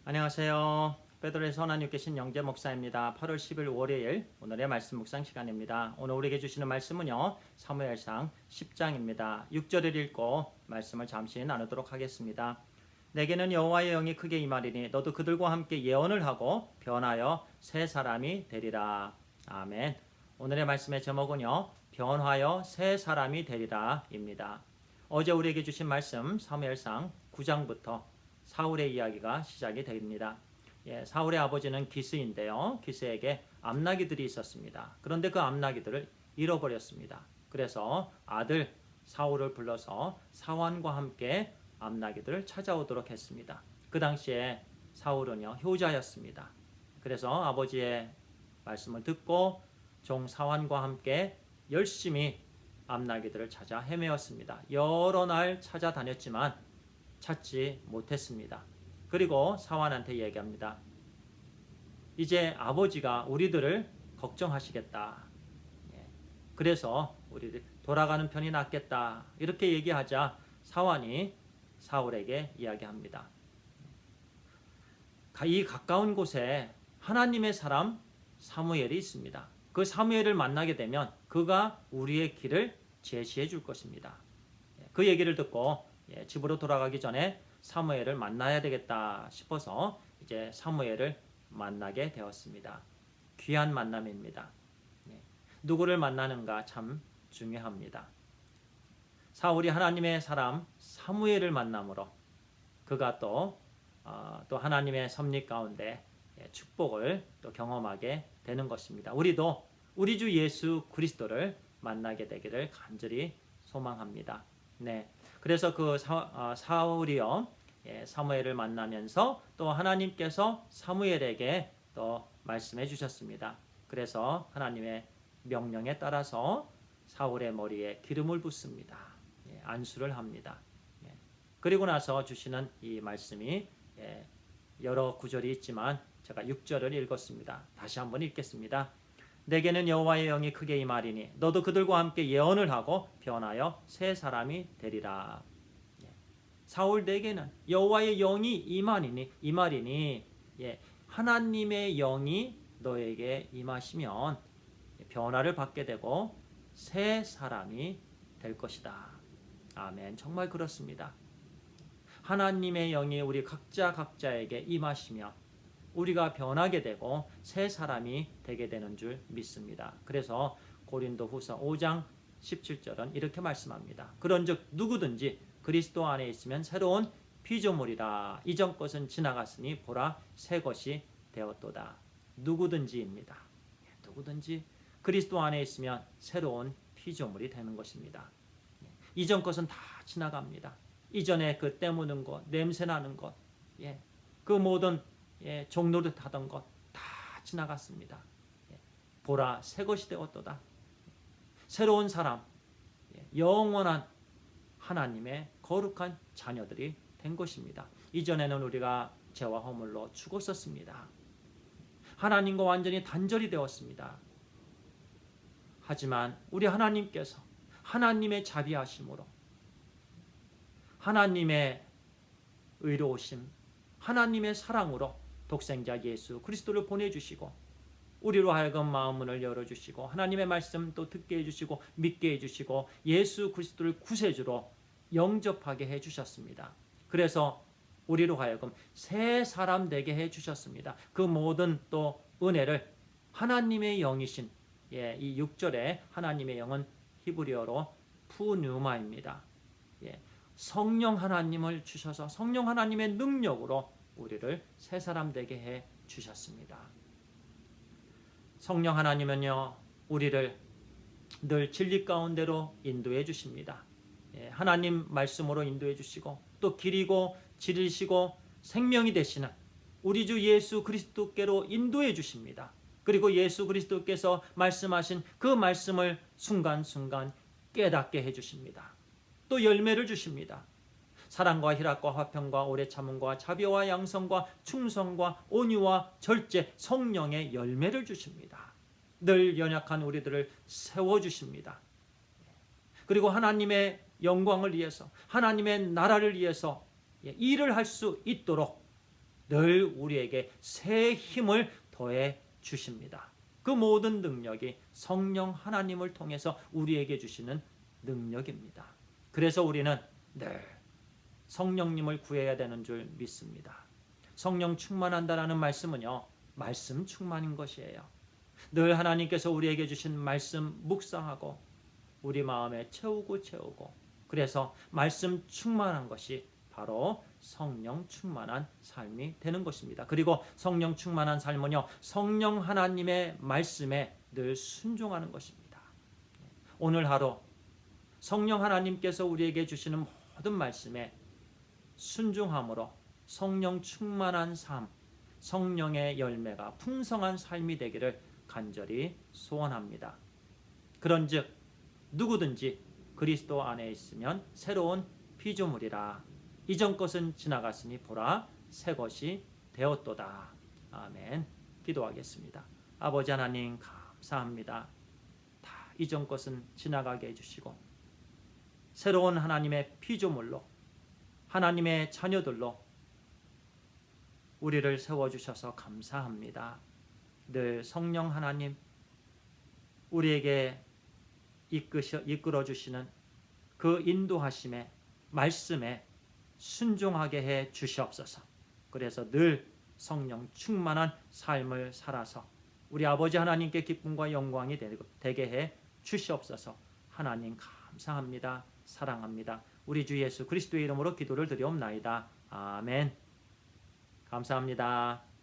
안녕하세요. 베드로의 하나님 계신 영재 목사입니다. 8월 10일 월요일 오늘의 말씀 묵상 시간입니다. 오늘 우리에게 주시는 말씀은요. 사무엘상 10장입니다. 6절을 읽고 말씀을 잠시 나누도록 하겠습니다. 내게는 여호와의 영이 크게 임하리니 너도 그들과 함께 예언을 하고 변하여 새 사람이 되리라. 아멘. 오늘의 말씀의 제목은요. 변화여 새 사람이 되리라입니다. 어제 우리에게 주신 말씀 사무엘상 9장부터 사울의 이야기가 시작이 됩니다. 사울의 아버지는 기스인데요. 기스에게 암나기들이 있었습니다. 그런데 그 암나기들을 잃어버렸습니다. 그래서 아들 사울을 불러서 사환과 함께 암나기들을 찾아오도록 했습니다. 그 당시에 사울은요 효자였습니다. 그래서 아버지의 말씀을 듣고 종 사환과 함께 열심히 암나기들을 찾아 헤매었습니다. 여러 날 찾아다녔지만 찾지 못했습니다. 그리고 사환한테 얘기합니다. 이제 아버지가 우리들을 걱정하시겠다. 그래서 우리들 돌아가는 편이 낫겠다. 이렇게 얘기하자 사환이 사울에게 이야기합니다. 이 가까운 곳에 하나님의 사람 사무엘이 있습니다. 그 사무엘을 만나게 되면 그가 우리의 길을 제시해 줄 것입니다. 그 얘기를 듣고 집으로 돌아가기 전에 사무엘을 만나야 되겠다 싶어서 이제 사무엘을 만나게 되었습니다. 귀한 만남입니다. 누구를 만나는가 참 중요합니다. 사울이 하나님의 사람 사무엘을 만남으로 그가 또 하나님의 섭리 가운데 축복을 또 경험하게 되는 것입니다. 우리도 우리 주 예수 그리스도를 만나게 되기를 간절히 소망합니다. 그래서 그 사울이요 사무엘을 만나면서 또 하나님께서 사무엘에게 또 말씀해 주셨습니다. 그래서 하나님의 명령에 따라서 사울의 머리에 기름을 붓습니다. 안수를 합니다. 그리고 나서 주시는 이 말씀이 여러 구절이 있지만 제가 6절을 읽었습니다. 다시 한번 읽겠습니다. 내게는 여호와의 영이 크게 임하리니 너도 그들과 함께 예언을 하고 변하여 새 사람이 되리라. 사울 내게는 여호와의 영이 임하리니 하나님의 영이 너에게 임하시면 변화를 받게 되고 새 사람이 될 것이다. 아멘. 정말 그렇습니다. 하나님의 영이 우리 각자에게 임하시면 우리가 변하게 되고 새 사람이 되게 되는 줄 믿습니다. 그래서 고린도후서 5장 17절은 이렇게 말씀합니다. 그런즉 누구든지 그리스도 안에 있으면 새로운 피조물이라. 이전 것은 지나갔으니 보라 새 것이 되었도다. 누구든지입니다. 누구든지 그리스도 안에 있으면 새로운 피조물이 되는 것입니다. 이전 것은 다 지나갑니다. 이전에 그 때 묻은 것, 냄새 나는 것, 그 모든 종노릇 하던 것 다 지나갔습니다. 보라 새 것이 되었도다. 새로운 사람, 영원한 하나님의 거룩한 자녀들이 된 것입니다. 이전에는 우리가 죄와 허물로 죽었었습니다. 하나님과 완전히 단절이 되었습니다. 하지만 우리 하나님께서 하나님의 자비하심으로 하나님의 의로우심, 하나님의 사랑으로 독생자 예수 그리스도를 보내주시고 우리로 하여금 마음문을 열어주시고 하나님의 말씀 또 듣게 해주시고 믿게 해주시고 예수 그리스도를 구세주로 영접하게 해주셨습니다. 그래서 우리로 하여금 새 사람 되게 해주셨습니다. 그 모든 또 은혜를 하나님의 영이신 이 6절에 하나님의 영은 히브리어로 푸뉴마입니다. 성령 하나님을 주셔서 성령 하나님의 능력으로 우리를 새 사람 되게 해 주셨습니다. 성령 하나님은요 우리를 늘 진리 가운데로 인도해 주십니다. 하나님 말씀으로 인도해 주시고 또 길이고 진리시고 생명이 되시는 우리 주 예수 그리스도께로 인도해 주십니다. 그리고 예수 그리스도께서 말씀하신 그 말씀을 순간순간 깨닫게 해 주십니다. 또 열매를 주십니다. 사랑과 희락과 화평과 오래 참음과 자비와 양성과 충성과 온유와 절제 성령의 열매를 주십니다. 늘 연약한 우리들을 세워주십니다. 그리고 하나님의 영광을 위해서 하나님의 나라를 위해서 일을 할 수 있도록 늘 우리에게 새 힘을 더해 주십니다. 그 모든 능력이 성령 하나님을 통해서 우리에게 주시는 능력입니다. 그래서 우리는 늘 성령님을 구해야 되는 줄 믿습니다. 성령 충만한다라는 말씀은요, 말씀 충만인 것이에요. 늘 하나님께서 우리에게 주신 말씀 묵상하고 우리 마음에 채우고 그래서 말씀 충만한 것이 바로 성령 충만한 삶이 되는 것입니다. 그리고 성령 충만한 삶은요, 성령 하나님의 말씀에 늘 순종하는 것입니다. 오늘 하루 성령 하나님께서 우리에게 주시는 모든 말씀에 순종함으로 성령 충만한 삶, 성령의 열매가 풍성한 삶이 되기를 간절히 소원합니다. 그런즉 누구든지 그리스도 안에 있으면 새로운 피조물이라. 이전 것은 지나갔으니 보라 새 것이 되었도다. 아멘. 기도하겠습니다. 아버지 하나님 감사합니다. 다 이전 것은 지나가게 해주시고 새로운 하나님의 피조물로 하나님의 자녀들로 우리를 세워주셔서 감사합니다. 늘 성령 하나님 우리에게 이끌어 주시는 그 인도하심에 말씀에 순종하게 해 주시옵소서. 그래서 늘 성령 충만한 삶을 살아서 우리 아버지 하나님께 기쁨과 영광이 되게 해 주시옵소서. 하나님 감사합니다. 사랑합니다. 우리 주 예수 그리스도의 이름으로 기도를 드리옵나이다. 아멘. 감사합니다.